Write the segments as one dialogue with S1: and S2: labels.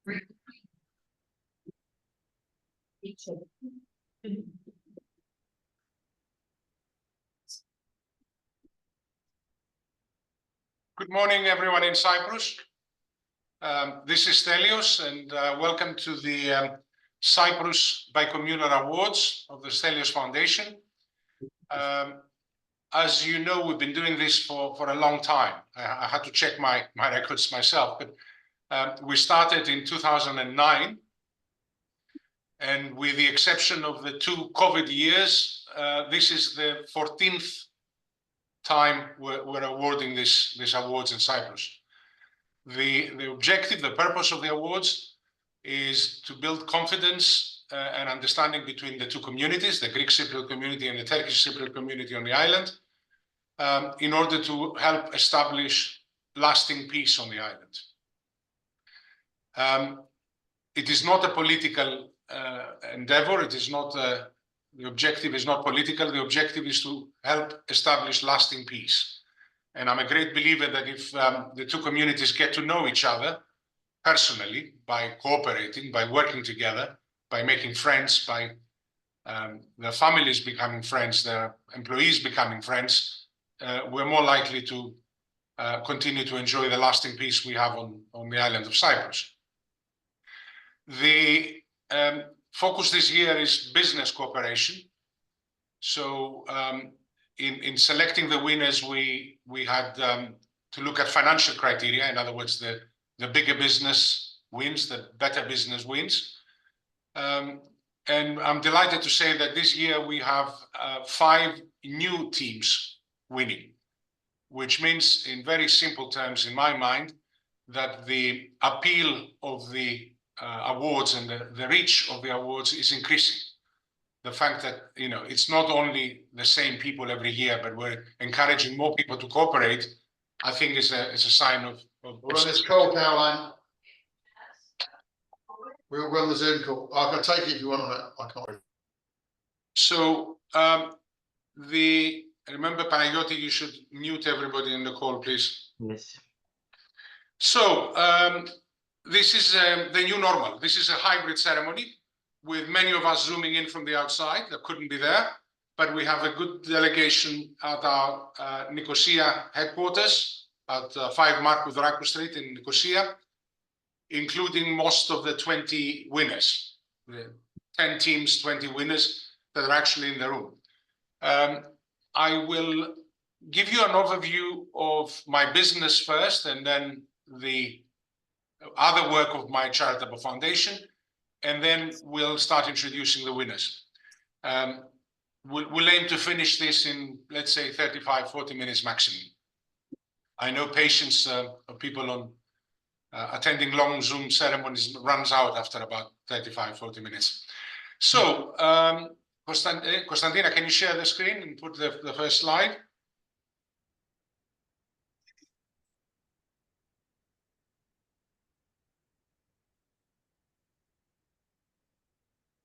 S1: Good morning, everyone in Cyprus. This is Stelios, and welcome to the Cyprus Bi-Communal Awards of the Stelios Foundation. As you know, we've been doing this for a long time. I had to check my records myself, but we started in 2009. And with the exception of the 2 COVID years, this is the 14th time we're awarding these awards in Cyprus. The objective, the purpose of the awards is to build confidence and understanding between the 2 communities, the Greek Cypriot community and the Turkish Cypriot community on the island, in order to help establish lasting peace on the island. It is not a political endeavor. It is not the objective is not political. The objective is to help establish lasting peace. And I'm a great believer that if the 2 communities get to know each other personally by cooperating, by working together, by making friends, by their families becoming friends, their employees becoming friends, we're more likely to continue to enjoy the lasting peace we have on the island of Cyprus. The focus this year is business cooperation. So in selecting the winners, we had to look at financial criteria. In other words, the bigger business wins, the better business wins. And I'm delighted to say that this year we have 5 new teams winning, which means in very simple terms, in my mind, that the appeal of the awards and the reach of the awards is increasing. The fact that, you know, it's not only the same people every year, but we're encouraging more people to cooperate, I think is a sign of
S2: We're on this call, Caroline. We'll run the Zoom call. I can take it if you want on it. I can't.
S1: So remember, Panayoti, you should mute everybody in the call, please.
S3: Yes.
S1: So this is the new normal. This is a hybrid ceremony with many of us zooming in from the outside that couldn't be there, but we have a good delegation at our Nicosia headquarters at 5 Marcou Drakou Street in Nicosia, including most of the 20 winners, the 10 teams, 20 winners that are actually in the room. I will give you an overview of my business first, and then the other work of my charitable foundation, and then we'll start introducing the winners. We'll aim to finish this in, let's say, 35, 40 minutes maximum. I know patience of people on attending long Zoom ceremonies runs out after about 35, 40 minutes. So, Konstantina, can you share the screen and put the first slide?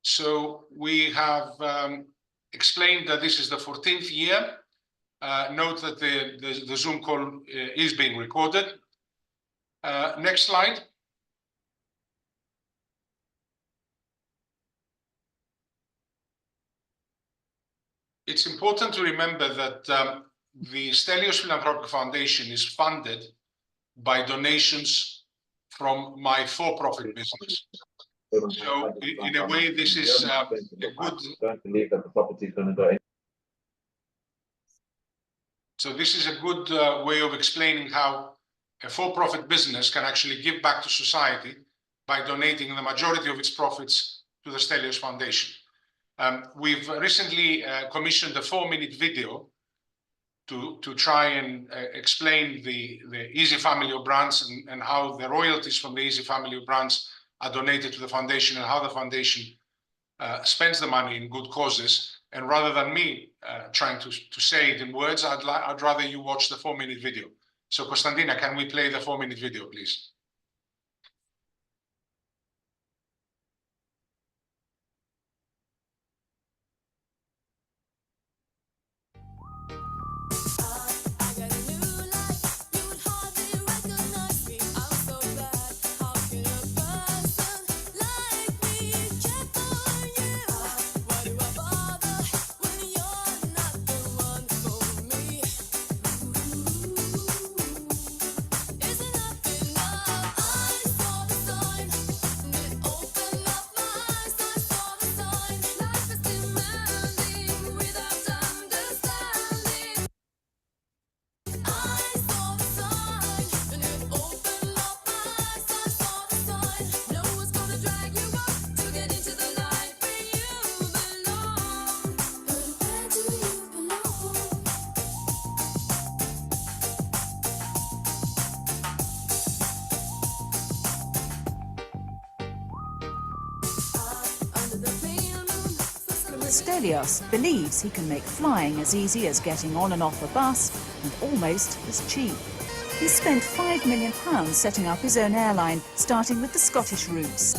S1: So we have explained that this is the 14th year. Note that the Zoom call is being recorded. Next slide. It's important to remember that the Stelios Philanthropic Foundation is funded by donations from my for-profit business. So in a way, this is a good.
S3: Don't believe that the property is going to go in.
S1: So this is a good way of explaining how a for-profit business can actually give back to society by donating the majority of its profits to the Stelios Foundation. We've recently commissioned a 4-minute video to try and explain the Easy Family of Brands and how the royalties from the Easy Family of Brands are donated to the foundation and how the foundation spends the money in good causes. And rather than me trying to say it in words, I'd rather you watch the 4-minute video. So Konstantina, can we play the 4-minute video, please?
S4: Stelios believes he can make flying as easy as getting on and off a bus and almost as cheap. He spent £5 million setting up his own airline, starting with the Scottish routes.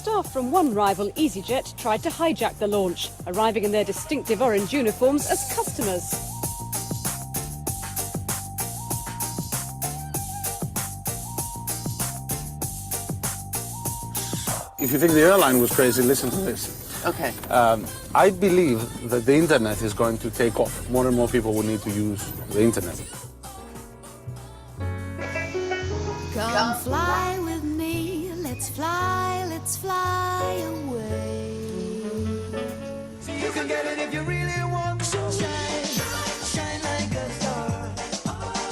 S5: Staff from one rival EasyJet tried to hijack the launch, arriving in their distinctive orange uniforms as customers.
S6: If you think the airline was crazy, listen to this.
S7: Okay.
S6: I believe that the internet is going to take off. More and more people will need to use the internet.
S4: Come fly with me, let's fly away.
S8: You can get it if you really want to. Shine, shine like a star,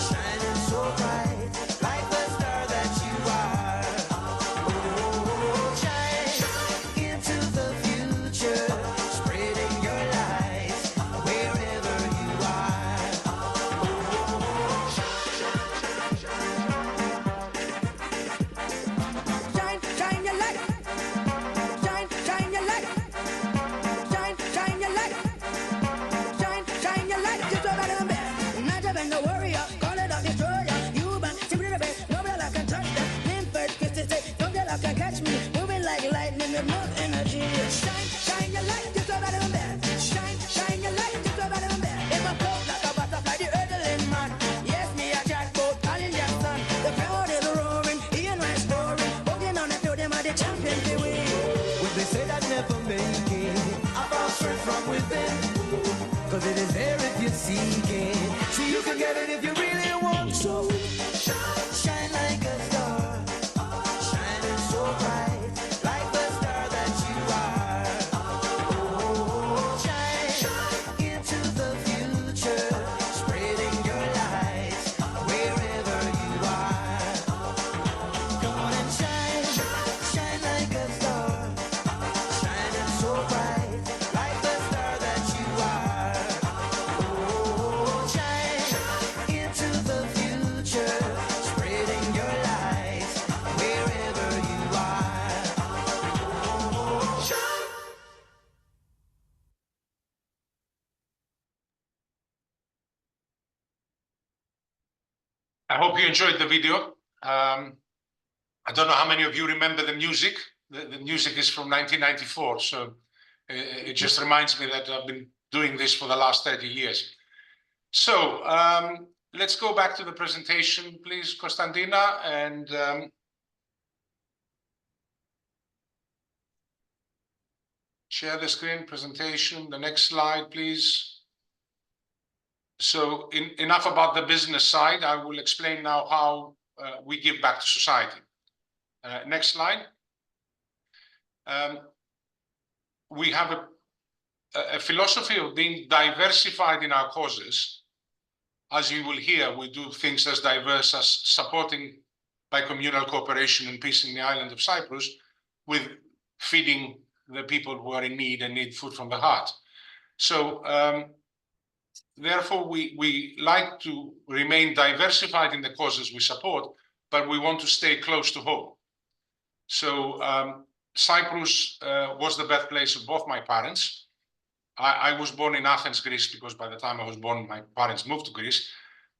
S8: shining so bright, like the star that you are. Oh, shine into the future, spreading your light wherever you are. Shine, shine your light. Shine, shine your light. Shine, shine your light. Shine, shine your light. Just about in the bed. Not even no warrior. Call it a destroyer. You man, simply the best. Nobody like can touch that. Limford, Christy, say, nobody like can catch me. Moving like lightning with more energy. Shine, shine your light. Just about in the bed. Shine, shine your light. Just about in the bed. In my coat like a butterfly, the earthling man. Yes, me a jackboat, all in your son. The crowd is roaring, hearing my story. Holding on to them are the champions they win. When they say that never make it, I found strength from within. Cause it is there if you seek it. See, you can get it if you really want to. Shine, shine like a star, shining so bright, like the star that you are. Oh, shine into the future, spreading your light wherever you are. Come on and shine, shine like a star, shining so bright, like the star that you are. Oh, shine into the future, spreading your light wherever you are. Shine.
S1: I hope you enjoyed the video. I don't know how many of you remember the music. The music is from 1994, so it just reminds me that I've been doing this for the last 30 years. So let's go back to the presentation, please, Konstantina, and share the screen presentation. The next slide, please. So enough about the business side. I will explain now how we give back to society. Next slide. We have a philosophy of being diversified in our causes. As you will hear, we do things as diverse as supporting bi-communal cooperation and peace in the island of Cyprus, with feeding the people who are in need and need food from the heart. So therefore, we like to remain diversified in the causes we support, but we want to stay close to home. So Cyprus was the birthplace of both my parents. I was born in Athens, Greece, because by the time I was born, my parents moved to Greece.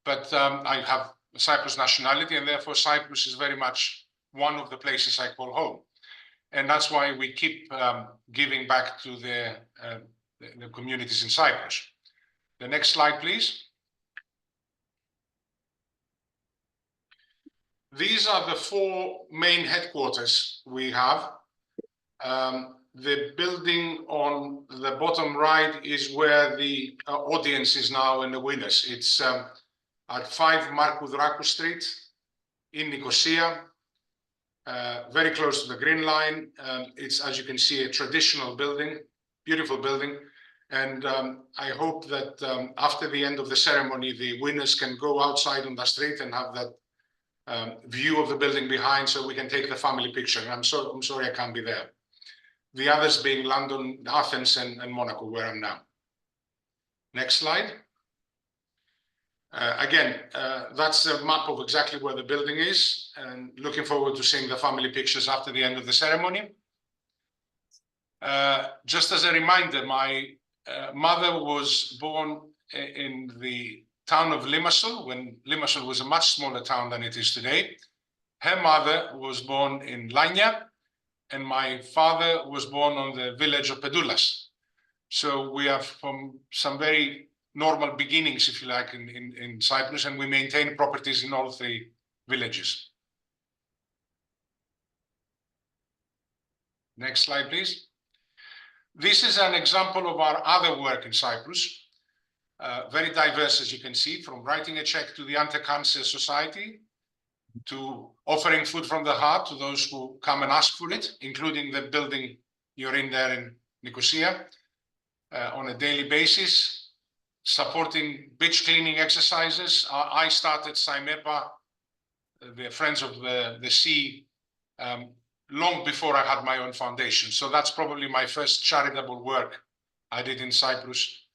S1: But I have Cyprus nationality, and therefore Cyprus is very much one of the places I call home. And that's why we keep giving back to the communities in Cyprus. The next slide, please. These are the four main headquarters we have. The building on the bottom right is where the audience is now and the winners. It's at 5 Markou Drakou Street in Nicosia. very close to the Green Line. It's, as you can see, a traditional building, beautiful building. And I hope that after the end of the ceremony, the winners can go outside on the street and have that view of the building behind, so we can take the family picture. And I'm sorry I can't be there. The others being London, Athens, and Monaco, where I'm now. Next slide. Again, that's a map of exactly where the building is, and looking forward to seeing the family pictures after the end of the ceremony. Just as a reminder, my mother was born in the town of Limassol, when Limassol was a much smaller town than it is today. Her mother was born in Lanya, and my father was born on the village of Pedoulas. So we are from some very normal beginnings, if you like, in Cyprus, and we maintain properties in all three villages. Next slide, please. This is an example of our other work in Cyprus. Very diverse, as you can see, from writing a check to the Anti-Cancer Society, to offering food from the heart to those who come and ask for it, including the building you're in there in Nicosia, on a daily basis, supporting beach cleaning exercises. I started SIMEPA, the Friends of the Sea, long before I had my own foundation. So that's probably my first charitable work I did in Cyprus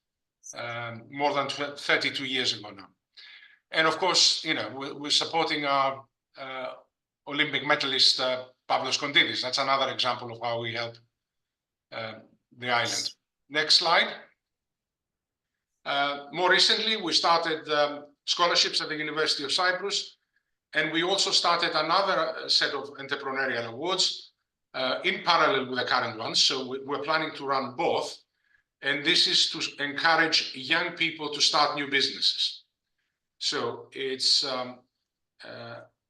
S1: more than 32 years ago now. And of course, you know, we're supporting our Olympic medalist, Pavlos Kondidis. That's another example of how we help the island. Next slide. More recently, we started scholarships at the University of Cyprus, and we also started another set of entrepreneurial awards in parallel with the current ones. So we're planning to run both, and this is to encourage young people to start new businesses. So it's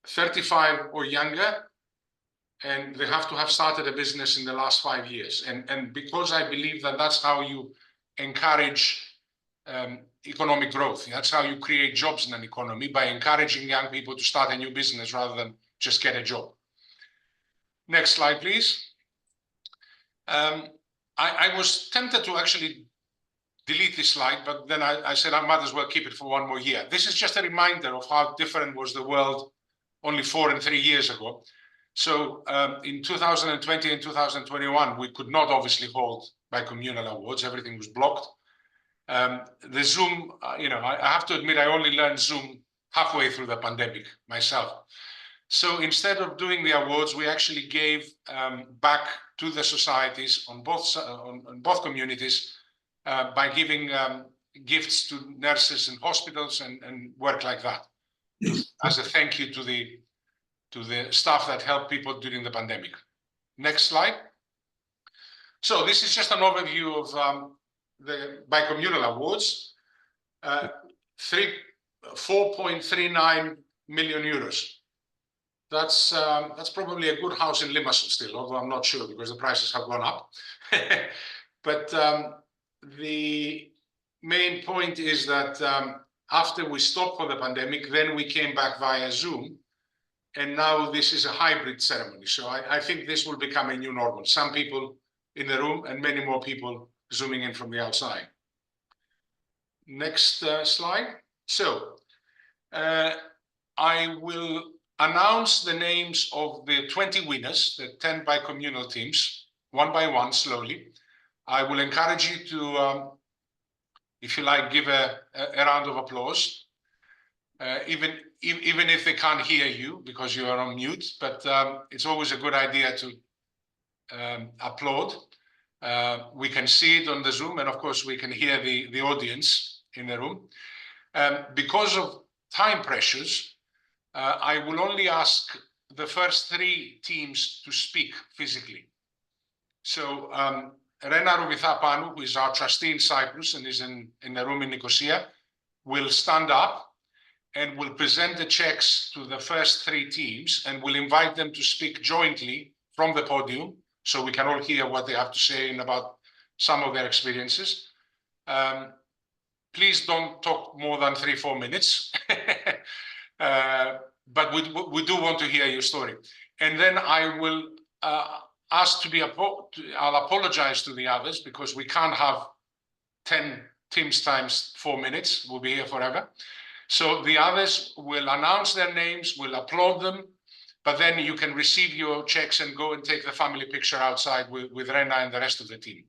S1: 35 or younger, and they have to have started a business in the last 5 years. And because I believe that that's how you encourage economic growth. That's how you create jobs in an economy, by encouraging young people to start a new business rather than just get a job. Next slide, please. I was tempted to actually delete this slide, but then I said I might as well keep it for one more year. This is just a reminder of how different was the world only 4 and 3 years ago. So in 2020 and 2021, we could not obviously hold Bi-Communal Awards. Everything was blocked. The Zoom, you know, I have to admit, I only learned Zoom halfway through the pandemic myself. So instead of doing the awards, we actually gave back to the societies on both communities by giving gifts to nurses and hospitals and work like that, as a thank you to the staff that helped people during the pandemic. Next slide. So this is just an overview of the Bi-Communal Awards. 4.39 million euros. That's probably a good house in Limassol still, although I'm not sure because the prices have gone up. But the main point is that after we stopped for the pandemic, then we came back via Zoom, and now this is a hybrid ceremony. So I think this will become a new normal. Some people in the room and many more people zooming in from the outside. Next slide. So I will announce the names of the 20 winners, the 10 Bi-Communal teams, one by one, slowly. I will encourage you to, if you like, give a round of applause, even if they can't hear you because you are on mute, but it's always a good idea to applaud. We can see it on the Zoom, and of course we can hear the audience in the room. Because of time pressures, I will only ask the first 3 teams to speak physically. So Rena Rouvitha-Panu, who is our trustee in Cyprus and is in the room in Nicosia, will stand up and will present the checks to the first 3 teams, and will invite them to speak jointly from the podium, so we can all hear what they have to say about some of their experiences. Please don't talk more than 3-4 minutes, but we do want to hear your story. And then I will ask to be, I'll apologize to the others because we can't have 10 teams times 4 minutes. We'll be here forever. So the others will announce their names, will applaud them, but then you can receive your checks and go and take the family picture outside with Rena and the rest of the team.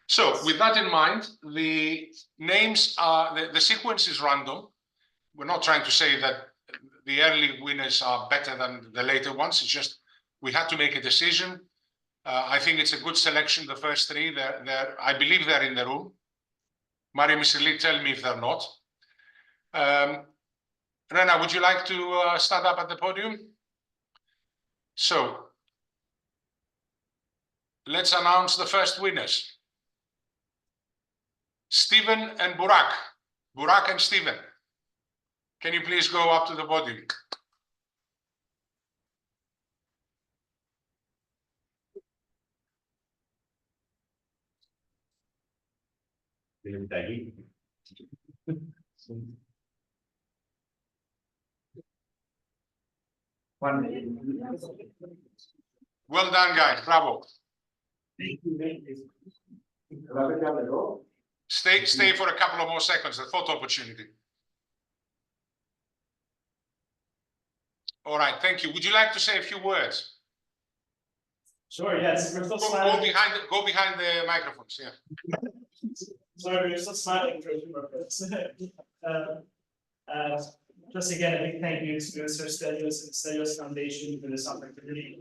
S1: So with that in mind, the names are, the sequence is random. We're not trying to say that the early winners are better than the later ones. It's just, we had to make a decision. I think it's a good selection, the first three. I believe they're in the room. Maria Misili, tell me if they're not. Rena, would you like to stand up at the podium? So, let's announce the first winners. Stephen and Burak. Burak and Stephen. Can you please go up to the podium? Well done, guys. Bravo. Stay for a couple of more seconds, the photo opportunity. All right, thank you. Would you like to say a few words?
S7: Sure, yes. We're still
S1: Go
S7: smiling.
S1: behind the microphones, yeah.
S7: Sorry, we're still smiling for a few more minutes. Just again, a big thank you to Sir Stelios and Stelios Foundation for this opportunity.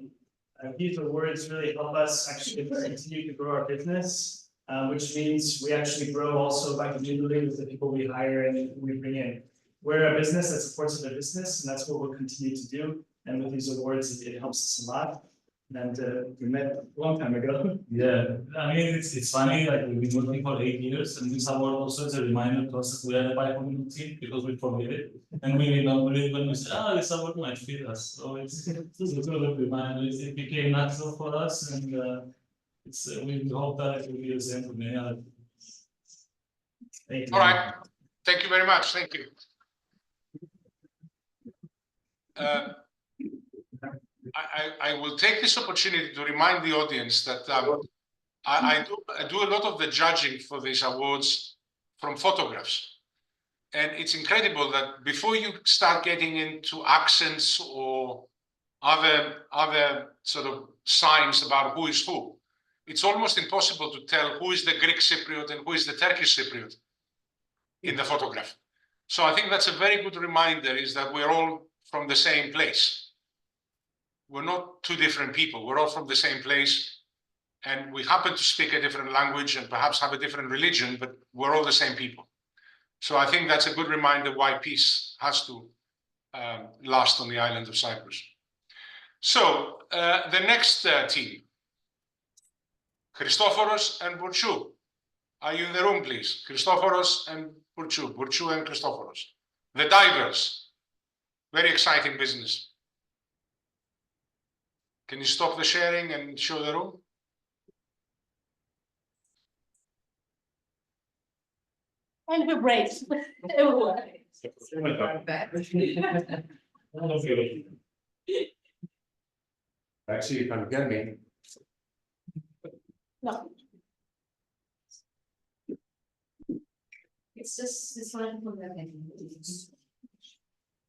S7: These awards really help us actually continue to grow our business, which means we actually grow also by community with the people we hire and who we bring in. We're a business that supports other business, and that's what we'll continue to do. And with these awards, it helps us a lot. And we met a long time ago.
S9: Yeah, I mean, it's funny, like we've been working for 8 years, and this award also is a reminder to us that we are a Bi-Communal because we forget it. And we remember it when we say, oh, this award might fit us. So it's a sort of reminder. It became natural for us, and we hope that it will be the same for many other people. Thank you.
S1: All right. Thank you very much. Thank you. I will take this opportunity to remind the audience that I do a lot of the judging for these awards from photographs. And it's incredible that before you start getting into accents or other sort of signs about who is who, it's almost impossible to tell who is the Greek Cypriot and who is the Turkish Cypriot in the photograph. So I think that's a very good reminder, is that we're all from the same place. We're not two different people. We're all from the same place, and we happen to speak a different language and perhaps have a different religion, but we're all the same people. So I think that's a good reminder why peace has to last on the island of Cyprus. So the next team, Christoforos and Burçu. Are you in the room, please? Christoforos and Burçu. Burçu and Christoforos. The divers. Very exciting business. Can you stop the sharing and show the room?
S10: And we're brave.
S11: Actually, you can get me.
S10: No. It's just this one for the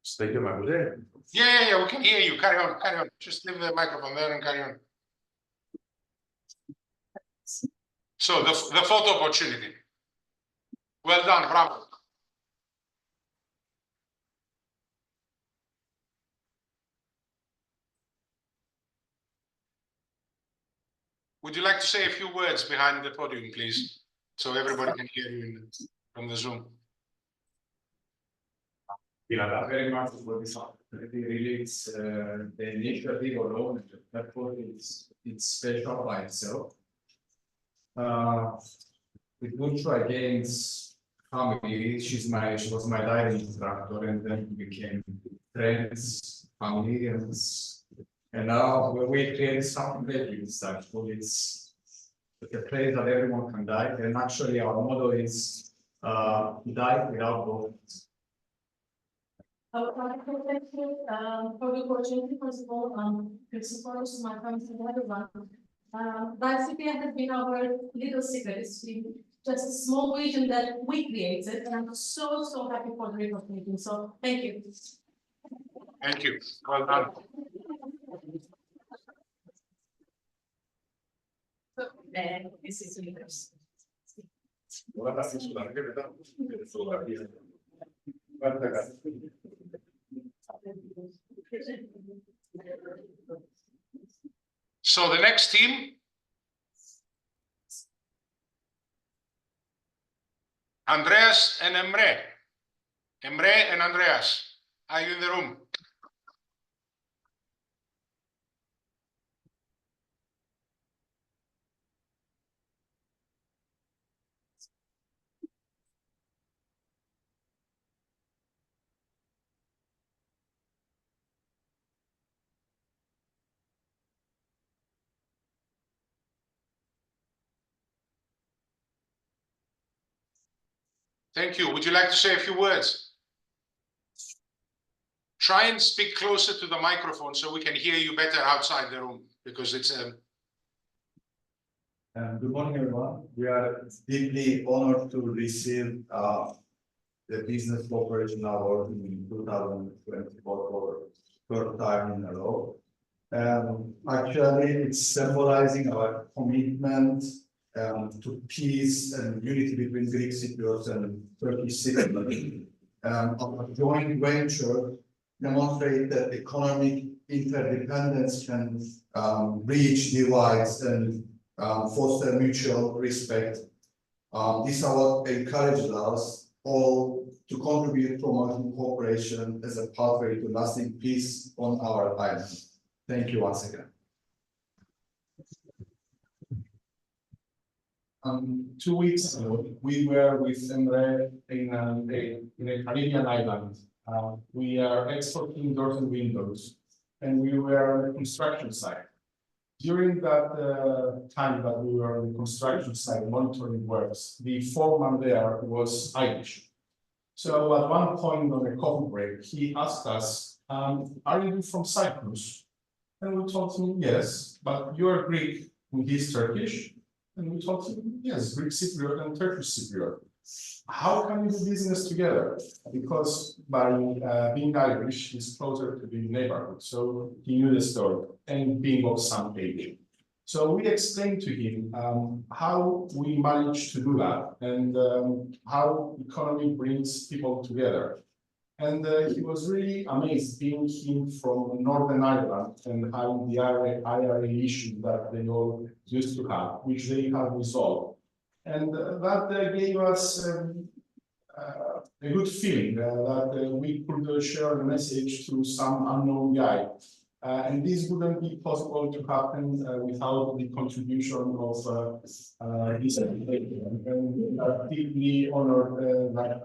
S11: Stay to my there.
S1: Yeah, we can hear you. Carry on. Just leave the microphone there and carry on. So the photo opportunity. Well done, bravo. Would you like to say a few words behind the podium, please, so everybody can hear you from the Zoom?
S11: Very much for this opportunity. Really, it's the initiative alone, the platform, it's special by itself. With Burçu against family, she was my diving instructor, and then we became friends, family, and now we create something great with this actually. It's a place that everyone can dive, and actually our motto is dive without boats.
S10: Thank you for the opportunity, first of all, principals, my friends, and everyone. CPF has been our little secret. It's been just a small vision that we created, and I'm so happy for the recognition. So thank you.
S1: Thank you. Well done.
S10: This is leaders.
S1: So the next team, Andreas and Emre. Emre and Andreas, are you in the room? Thank you. Would you like to say a few words? Try and speak closer to the microphone so we can hear you better outside the room, because it's
S12: Good morning, everyone. We are deeply honored to receive the Business Cooperation Award in 2024 for third time in a row. Actually, it's symbolizing our commitment to peace and unity between Greek Cypriots and Turkish citizens. Our joint venture demonstrates that economic interdependence can bridge divides and foster mutual respect. This award encourages us all to contribute to promoting cooperation as a pathway to lasting peace on our island. Thank you once again.
S11: 2 weeks ago, we were with Emre in a Caribbean island. We are exporting doors and windows, and we were on the construction site. During that time that we were on the construction site monitoring works, the foreman there was Irish. So at one point on a coffee break, he asked us, are you from Cyprus? And we told him, yes, but you're Greek and he's Turkish. And we told him, yes, Greek Cypriot and Turkish Cypriot. How can we do business together? Because by being Irish, he's closer to the neighborhood. So he knew the story and being of some age. So we explained to him how we managed to do that and how economy brings people together. And he was really amazed being him from Northern Ireland and having the IRA issue that they all used to have, which they have resolved. And that gave us a good feeling that we could share the message to some unknown guy. And this wouldn't be possible to happen without the contribution of this education. And I'm deeply honored that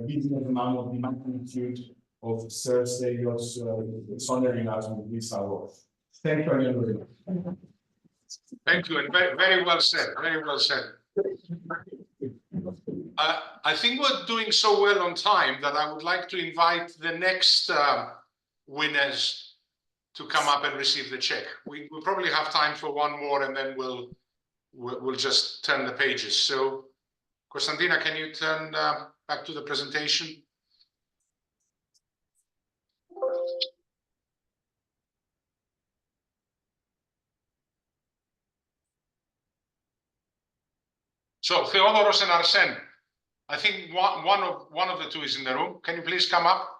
S11: businessman of the magnitude of Sir Stelios is honoring us with this award. Thank you again very much.
S1: Thank you, and very well said, very well said. I think we're doing so well on time that I would like to invite the next winners to come up and receive the check. We probably have time for one more, and then we'll just turn the pages. So, Konstantina, can you turn back to the presentation? So, Theodoros and Arsen, I think one of the two is in the room. Can you please come up?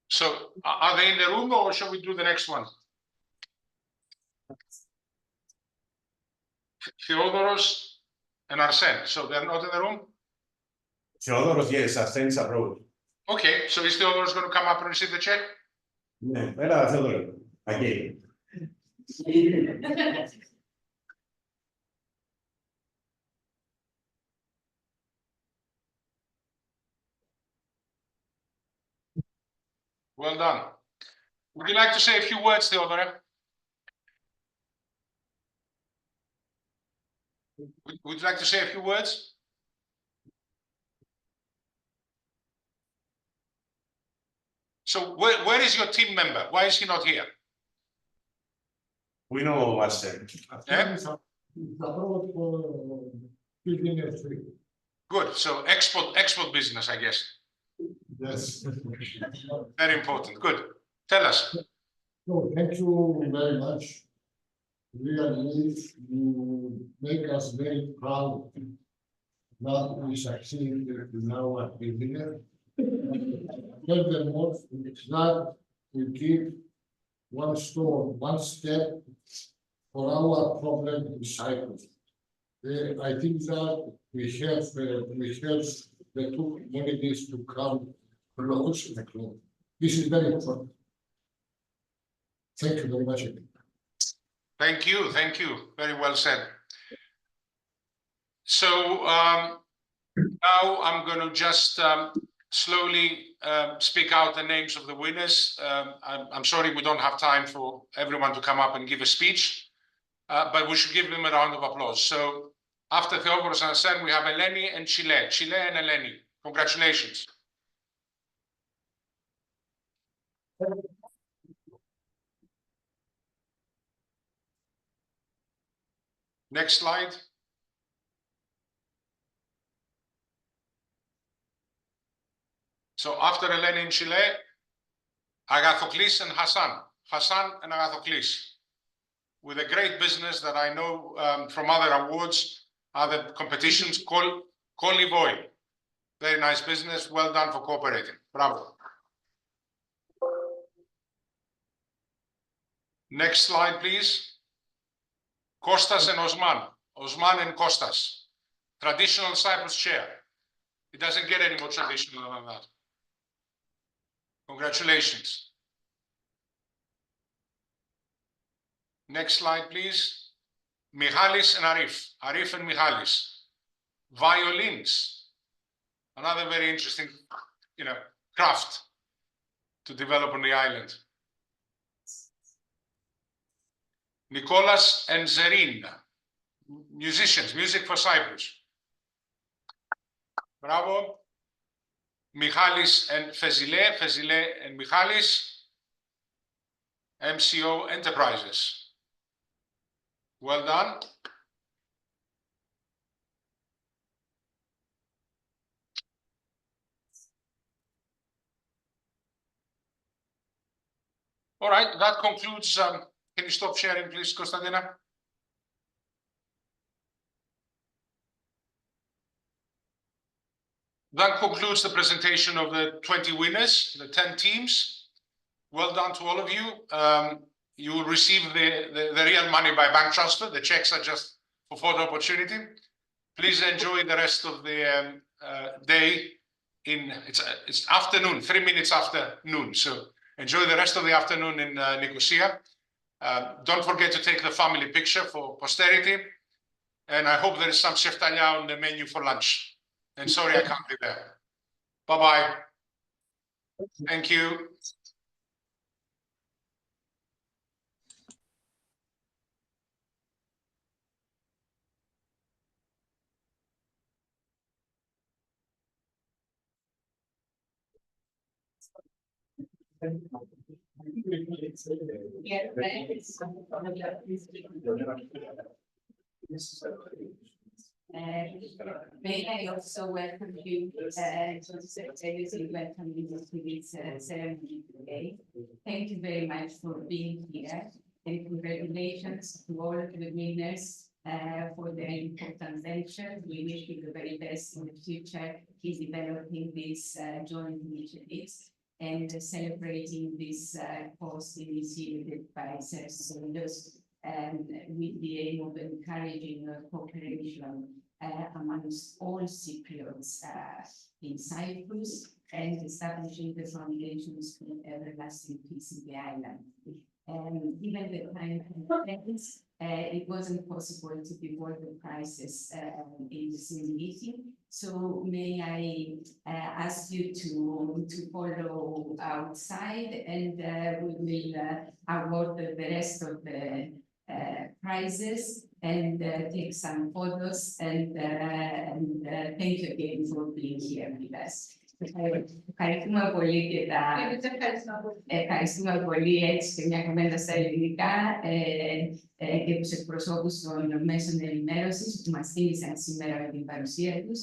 S1: So, are they in the room, or shall we do the next one? Theodoros and Arsen. So they're not in the room?
S12: Theodoros, yes, abstains abroad.
S1: Okay, so is Theodoros going to come up and receive the check?
S12: Ναι, έλα Θεοδόρο, again.
S1: Well done. Would you like to say a few words, Theodore? Would you like to say a few words? So where is your team member? Why is he not here?
S12: We know what's there.
S1: Yeah? Good. So export business, I guess.
S2: Yes.
S1: Very important. Good. Tell us.
S2: No, thank you very much. Really, you make us very proud that we succeed in our business. Furthermore, it's not we give one stone, one step for our problem in Cyprus. I think that we have the two communities to come close in the club. This is very important. Thank you very much.
S1: Thank you. Thank you. Very well said. So now I'm going to just slowly speak out the names of the winners. I'm sorry we don't have time for everyone to come up and give a speech, but we should give them a round of applause. So after Theodoros and Arsene, we have Eleni and Chile. Chile and Eleni. Congratulations. Next slide. So after Eleni and Chile, Agathoklis and Hassan. Hassan and Agathoklis. With a great business that I know from other awards, other competitions, Kolivoy. Very nice business. Well done for cooperating. Bravo. Next slide, please. Kostas and Osman. Osman and Kostas. Traditional Cyprus chair. It doesn't get any more traditional than that. Congratulations. Next slide, please. Michalis and Arif. Arif and Michalis. Violins. Another very interesting, craft to develop on the island. Nicolas and Zerin. Musicians, music for Cyprus. Bravo. Michalis and Fezile. Fezile and Michalis. MCO Enterprises. Well done. All right, that concludes. Can you stop sharing, please, Konstantina? That concludes the presentation of the 20 winners, the 10 teams. Well done to all of you. You will receive the real money by bank transfer. The checks are just for photo opportunity. Please enjoy the rest of the day. It's afternoon, 3 minutes after noon. So enjoy the rest of the afternoon in Nicosia. Don't forget to take the family picture for posterity. And I hope there is some cheftalia on the menu for lunch. And sorry, I can't be there. Bye-bye. Thank you.
S13: May I also welcome you to the Secretary of welcome you to this ceremony today. Thank you very much for being here, and congratulations to all of the winners for their important venture. We wish you the very best in the future in developing these joint initiatives and celebrating this cause initiated by Stelios with the aim of encouraging cooperation amongst all Cypriots in Cyprus and establishing the foundations for everlasting peace in the island. And given the time constraints, it wasn't possible to devote the prizes in the same meeting. So may I ask you to follow outside, and we will award the rest of the prizes and take some photos. And thank you again for being here with us. Ευχαριστούμε πολύ και ευχαριστούμε πολύ έτσι και μια κουβέντα στα ελληνικά και τους εκπροσώπους των μέσων ενημέρωσης που μας τίμησαν σήμερα με την παρουσία τους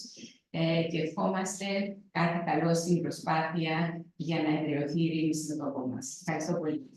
S13: και ευχόμαστε κάθε καλό στην προσπάθεια για να εδραιωθεί η ειρήνη στον τόπο μας. Ευχαριστώ πολύ.